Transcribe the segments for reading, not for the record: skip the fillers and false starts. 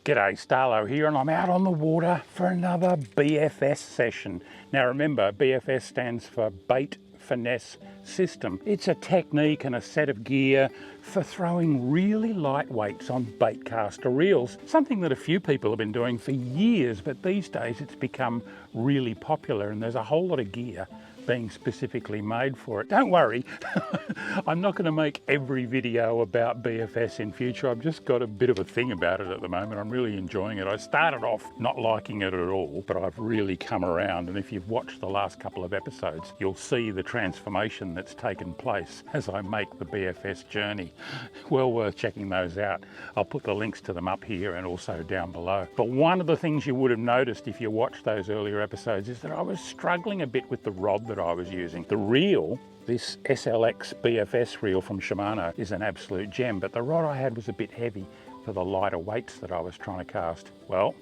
G'day, Starlo here, and I'm out on the water for another BFS session. Now remember, BFS stands for Bait Finesse System. It's a technique and a set of gear for throwing really light weights on bait caster reels, something that a few people have been doing for years, but these days it's become really popular and there's a whole lot of gear being specifically made for it. Don't worry, I'm not going to make every video about BFS in future. I've just got a bit of a thing about it at the moment. I'm really enjoying it. I started off not liking it at all, but I've really come around, and if you've watched the last couple of episodes, you'll see the transformation that's taken place as I make the BFS journey. Well worth checking those out. I'll put the links to them up here and also down below. But one of the things you would have noticed if you watched those earlier episodes is that I was struggling a bit with the rod that I was using. The reel, this SLX BFS reel from Shimano, is an absolute gem, but the rod I had was a bit heavy for the lighter weights that I was trying to cast. Well,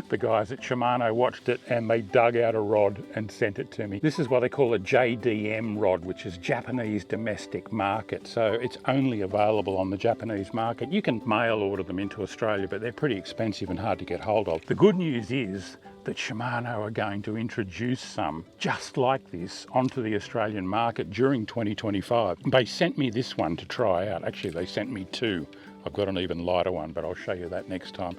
the guys at Shimano watched it and they dug out a rod and sent it to me. This is what they call a JDM rod, which is Japanese domestic market. So it's only available on the Japanese market. You can mail order them into Australia, but they're pretty expensive and hard to get hold of. The good news is that Shimano are going to introduce some just like this onto the Australian market during 2025. They sent me this one to try out. Actually, they sent me two. I've got an even lighter one, but I'll show you that next time.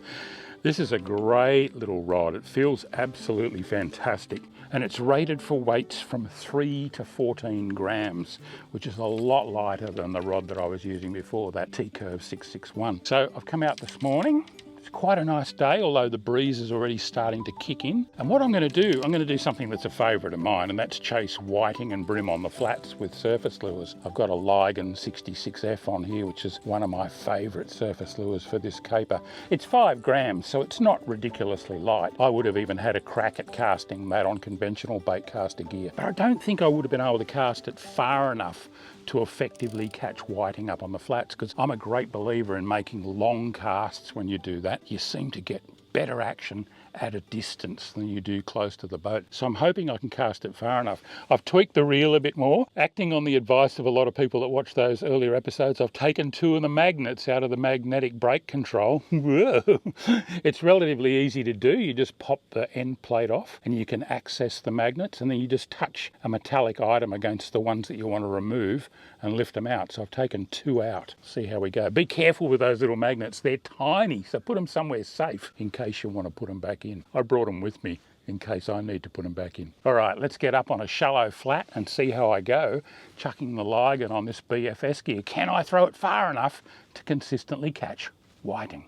This is a great little rod. It feels absolutely fantastic. And it's rated for weights from 3 to 14 grams, which is a lot lighter than the rod that I was using before, that T-Curve 661. So I've come out this morning. It's quite a nice day, although the breeze is already starting to kick in. And what I'm going to do something that's a favourite of mine, and that's chase whiting and brim on the flats with surface lures. I've got a Ligon 66F on here, which is one of my favourite surface lures for this caper. It's 5 grams, so it's not ridiculously light. I would have even had a crack at casting that on conventional bait caster gear, but I don't think I would have been able to cast it far enough to effectively catch whiting up on the flats, because I'm a great believer in making long casts. When you do that, you seem to get better action at a distance than you do close to the boat. So I'm hoping I can cast it far enough. I've tweaked the reel a bit more. Acting on the advice of a lot of people that watch those earlier episodes, I've taken 2 of the magnets out of the magnetic brake control. It's relatively easy to do. You just pop the end plate off and you can access the magnets, and then you just touch a metallic item against the ones that you want to remove and lift them out. So I've taken 2 out. See how we go. Be careful with those little magnets. They're tiny, so put them somewhere safe in case you want to put them back in. I brought them with me in case I need to put them back in. All right, let's get up on a shallow flat and see how I go chucking the Ligon on this BFS gear. Can I throw it far enough to consistently catch whiting?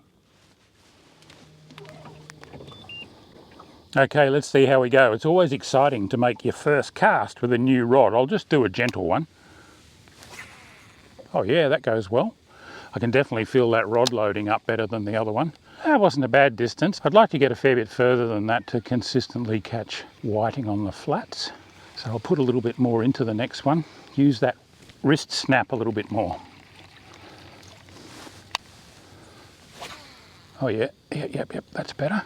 Okay, let's see how we go. It's always exciting to make your first cast with a new rod. I'll just do a gentle one. Oh yeah, that goes well. I can definitely feel that rod loading up better than the other one. That wasn't a bad distance. I'd like to get a fair bit further than that to consistently catch whiting on the flats. So I'll put a little bit more into the next one. Use that wrist snap a little bit more. Oh yeah, yep, that's better.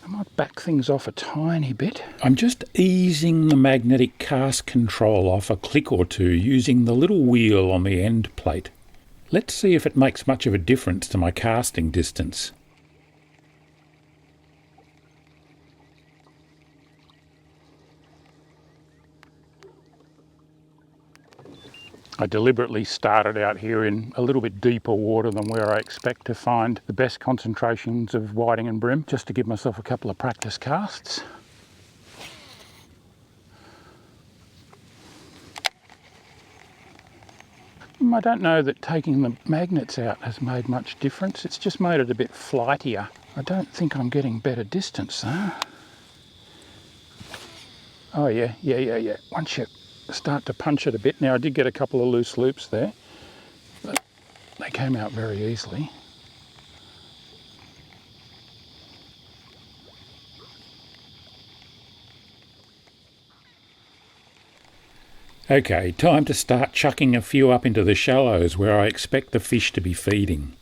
I might back things off a tiny bit. I'm just easing the magnetic cast control off a click or two using the little wheel on the end plate. Let's see if it makes much of a difference to my casting distance. I deliberately started out here in a little bit deeper water than where I expect to find the best concentrations of whiting and brim, just to give myself a couple of practice casts. I don't know that taking the magnets out has made much difference. It's just made it a bit flightier. I don't think I'm getting better distance though. Oh yeah. Once you start to punch it a bit. Now I did get a couple of loose loops there, but they came out very easily. Okay, time to start chucking a few up into the shallows where I expect the fish to be feeding.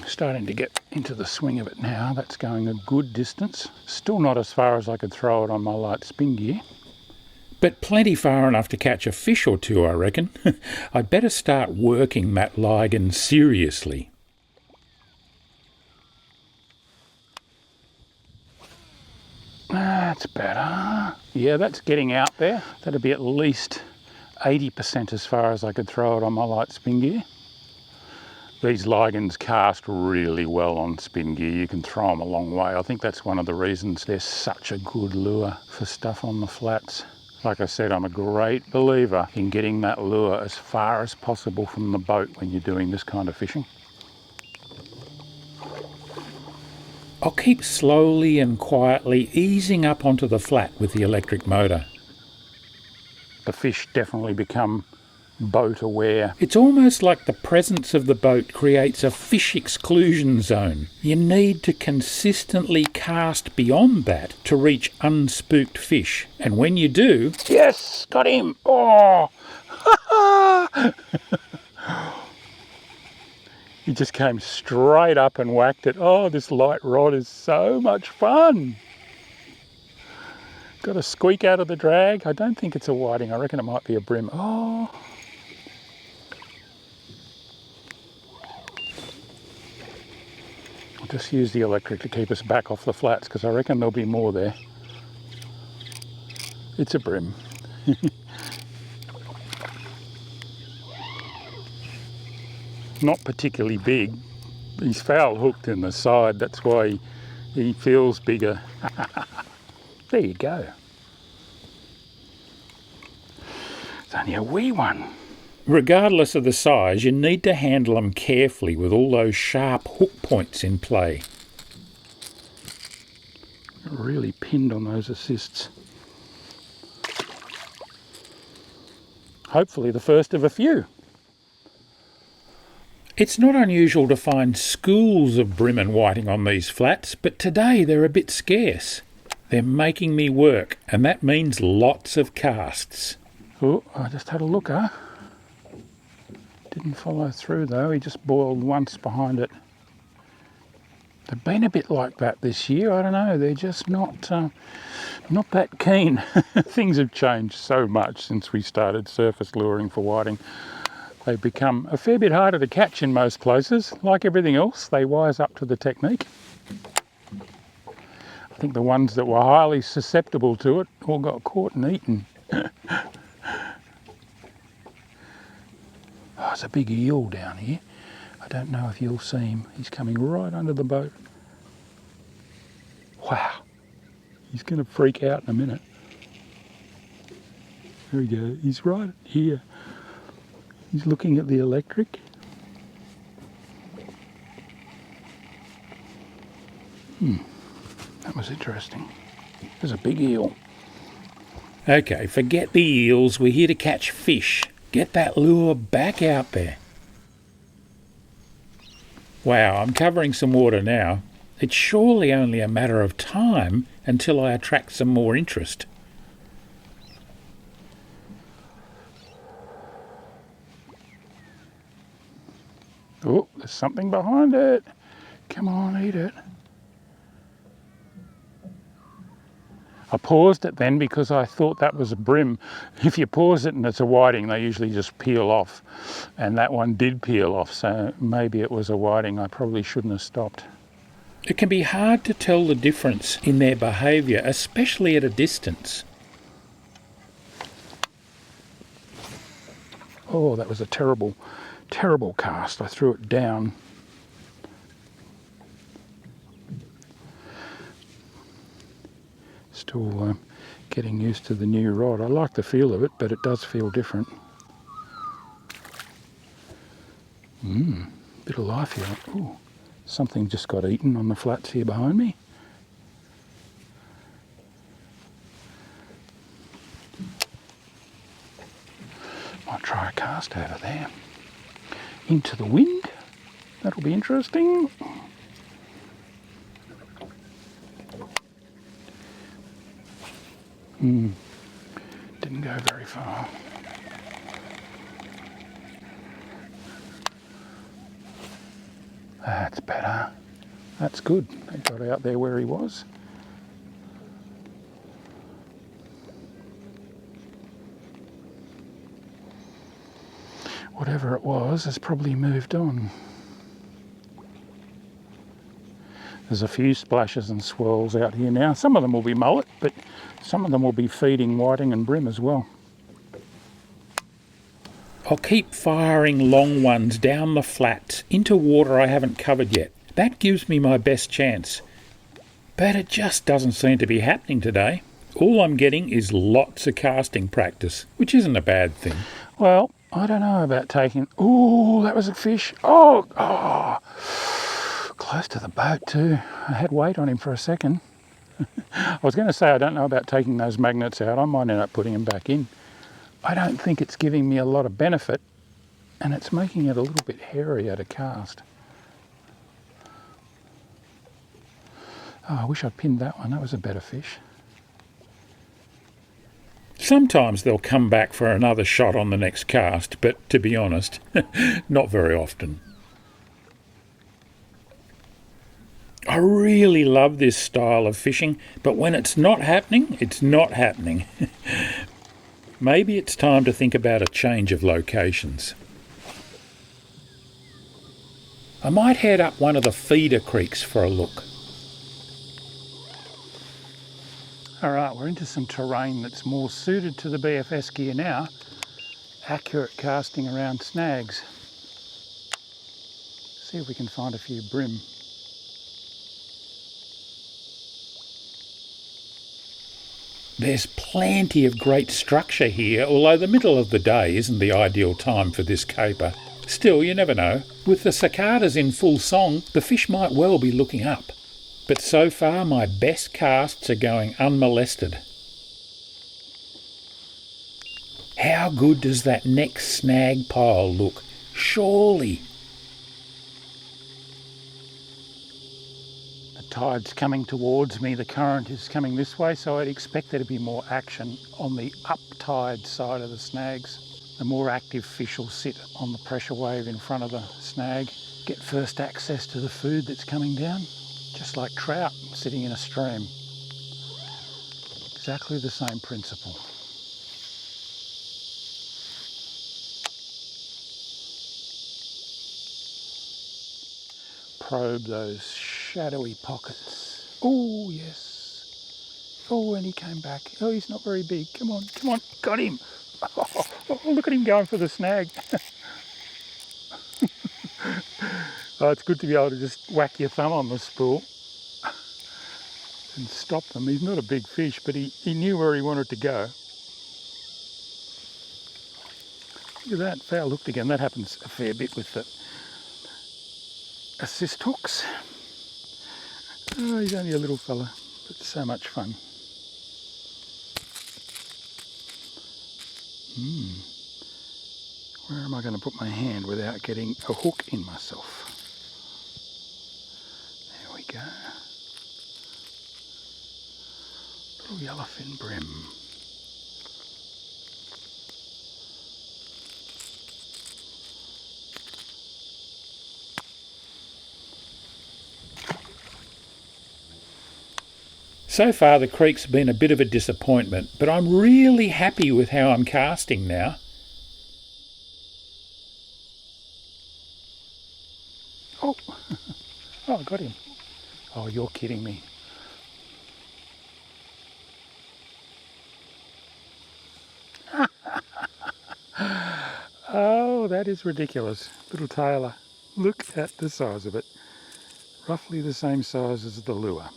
Starting to get into the swing of it now. That's going a good distance. Still not as far as I could throw it on my light spin gear, but plenty far enough to catch a fish or two, I reckon. I'd better start working that lichen seriously. That's better. Yeah, that's getting out there. That'd be at least 80% as far as I could throw it on my light spin gear. These lichens cast really well on spin gear. You can throw them a long way. I think that's one of the reasons they're such a good lure for stuff on the flats. Like I said, I'm a great believer in getting that lure as far as possible from the boat when you're doing this kind of fishing. I'll keep slowly and quietly easing up onto the flat with the electric motor. The fish definitely become boat aware. It's almost like the presence of the boat creates a fish exclusion zone. You need to consistently cast beyond that to reach unspooked fish. And when you do... Yes! Got him! Oh! He just came straight up and whacked it. Oh, this light rod is so much fun! Got a squeak out of the drag. I don't think it's a whiting. I reckon it might be a brim. Oh! I'll just use the electric to keep us back off the flats because I reckon there'll be more there. It's a brim. Not particularly big. He's foul hooked in the side, that's why he feels bigger. There you go. It's only a wee one. Regardless of the size, you need to handle them carefully with all those sharp hook points in play. Really pinned on those assists. Hopefully the first of a few. It's not unusual to find schools of brim and whiting on these flats, but today they're a bit scarce. They're making me work, and that means lots of casts. Oh, I just had a looker. Didn't follow through though, he just boiled once behind it. They've been a bit like that this year, I don't know, they're just not that keen. Things have changed so much since we started surface luring for whiting. They've become a fair bit harder to catch in most places. Like everything else, they wise up to the technique. I think the ones that were highly susceptible to it all got caught and eaten. Oh, there's a big eel down here. I don't know if you'll see him. He's coming right under the boat. Wow. He's going to freak out in a minute. There we go. He's right here. He's looking at the electric. That was interesting. There's a big eel. Okay, forget the eels. We're here to catch fish. Get that lure back out there. Wow, I'm covering some water now. It's surely only a matter of time until I attract some more interest. Oh, there's something behind it. Come on, eat it. I paused it then because I thought that was a brim. If you pause it and it's a whiting, they usually just peel off. And that one did peel off, so maybe it was a whiting. I probably shouldn't have stopped. It can be hard to tell the difference in their behaviour, especially at a distance. Oh, that was a terrible, terrible cast. I threw it down. Still getting used to the new rod. I like the feel of it, but it does feel different. Bit of life here. Ooh, something just got eaten on the flats here behind me. Might try a cast over there. Into the wind. That'll be interesting. Didn't go very far. That's better. That's good. They got out there where he was. whatever it was has probably moved on. There's a few splashes and swirls out here now. Some of them will be mullet, but some of them will be feeding whiting and brim as well. I'll keep firing long ones down the flats into water I haven't covered yet. That gives me my best chance. But it just doesn't seem to be happening today. All I'm getting is lots of casting practice, which isn't a bad thing. Well, I don't know about taking... Ooh, that was a fish. Oh, close to the boat too. I had weight on him for a second. I was going to say I don't know about taking those magnets out. I might end up putting them back in. I don't think it's giving me a lot of benefit, and it's making it a little bit hairier to cast. Oh, I wish I'd pinned that one. That was a better fish. Sometimes they'll come back for another shot on the next cast, but to be honest, not very often. I really love this style of fishing, but when it's not happening, it's not happening. Maybe it's time to think about a change of locations. I might head up one of the feeder creeks for a look. All right, we're into some terrain that's more suited to the BFS gear now. Accurate casting around snags. See if we can find a few brim. There's plenty of great structure here, although the middle of the day isn't the ideal time for this caper. Still, you never know. With the cicadas in full song, the fish might well be looking up. But so far, my best casts are going unmolested. How good does that next snag pile look? Surely. The tide's coming towards me, the current is coming this way, so I'd expect there to be more action on the up tide side of the snags. The more active fish will sit on the pressure wave in front of the snag, get first access to the food that's coming down, just like trout sitting in a stream. Exactly the same principle. Probe those shadowy pockets. Oh, yes. Oh, and he came back. Oh, he's not very big. Come on, come on. Got him. Oh, look at him going for the snag. Oh, it's good to be able to just whack your thumb on the spool and stop them. He's not a big fish, but he knew where he wanted to go. Look at that, foul hooked again. That happens a fair bit with the assist hooks. Oh, he's only a little fella, but so much fun. Where am I going to put my hand without getting a hook in myself? There we go. Little yellowfin brim. So far the creek's been a bit of a disappointment, but I'm really happy with how I'm casting now. Oh, oh, I got him. Oh, you're kidding me. Oh, that is ridiculous. Little tailor. Look at the size of it. Roughly the same size as the lure.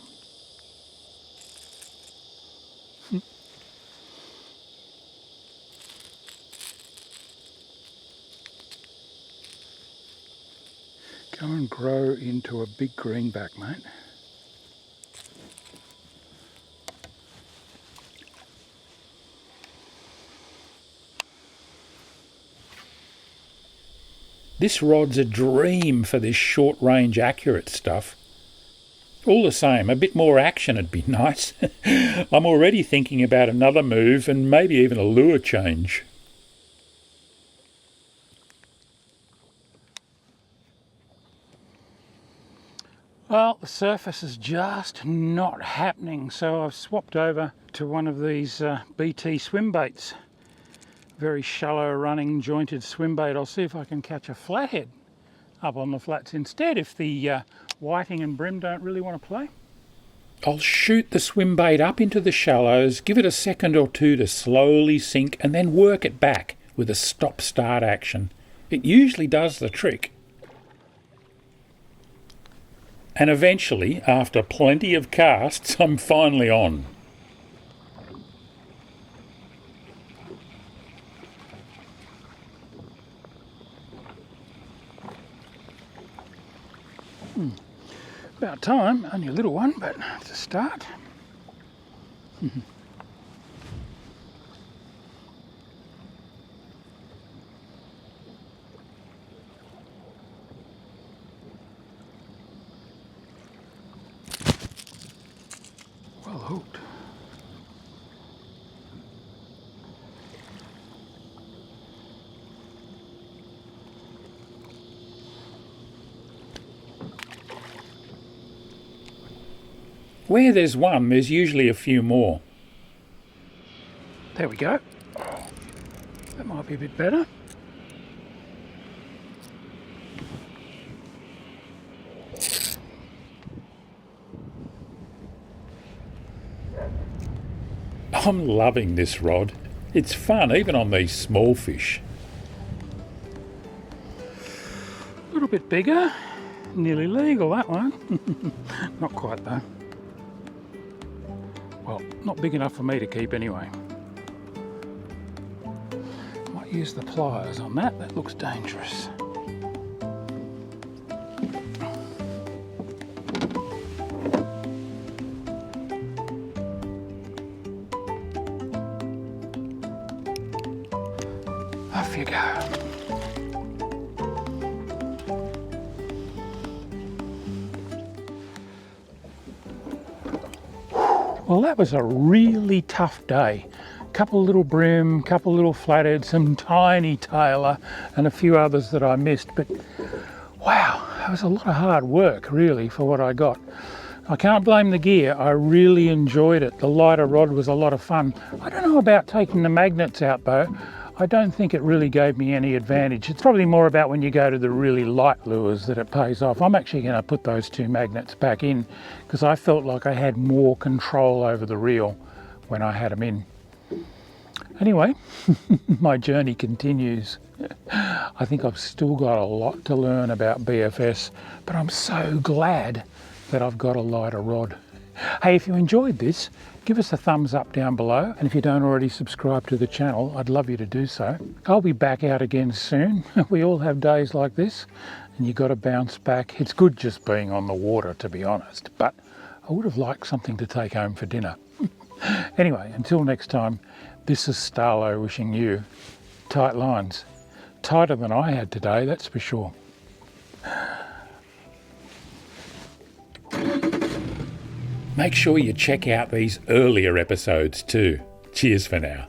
Go and grow into a big greenback, mate. This rod's a dream for this short-range accurate stuff. All the same, a bit more action would be nice. I'm already thinking about another move and maybe even a lure change. Well, the surface is just not happening, so I've swapped over to one of these BT Swimbaits. very shallow running jointed swim bait. I'll see if I can catch a flathead up on the flats instead if the whiting and brim don't really want to play. I'll shoot the swim bait up into the shallows, give it a second or two to slowly sink and then work it back with a stop-start action. It usually does the trick. And eventually, after plenty of casts, I'm finally on. About time, only a little one, but it's a start. Well hooked. Where there's one, there's usually a few more. There we go. That might be a bit better. I'm loving this rod. It's fun, even on these small fish. A little bit bigger. Nearly legal, that one. Not quite though. Well, not big enough for me to keep anyway. Might use the pliers on that. That looks dangerous. Off you go. Well, that was a really tough day. Couple little brim, couple little flatheads, some tiny tailor and a few others that I missed, but wow, it was a lot of hard work really for what I got. I can't blame the gear. I really enjoyed it. The lighter rod was a lot of fun. I don't know about taking the magnets out though. I don't think it really gave me any advantage. It's probably more about when you go to the really light lures that it pays off. I'm actually going to put those two magnets back in because I felt like I had more control over the reel when I had them in. Anyway, my journey continues. I think I've still got a lot to learn about BFS, but I'm so glad that I've got a lighter rod. Hey, if you enjoyed this, give us a thumbs up down below, and if you don't already subscribe to the channel, I'd love you to do so. I'll be back out again soon. We all have days like this, and you got to bounce back. It's good just being on the water, to be honest, but I would have liked something to take home for dinner. Anyway, until next time, this is Starlo wishing you tight lines. Tighter than I had today, that's for sure. Make sure you check out these earlier episodes too. Cheers for now.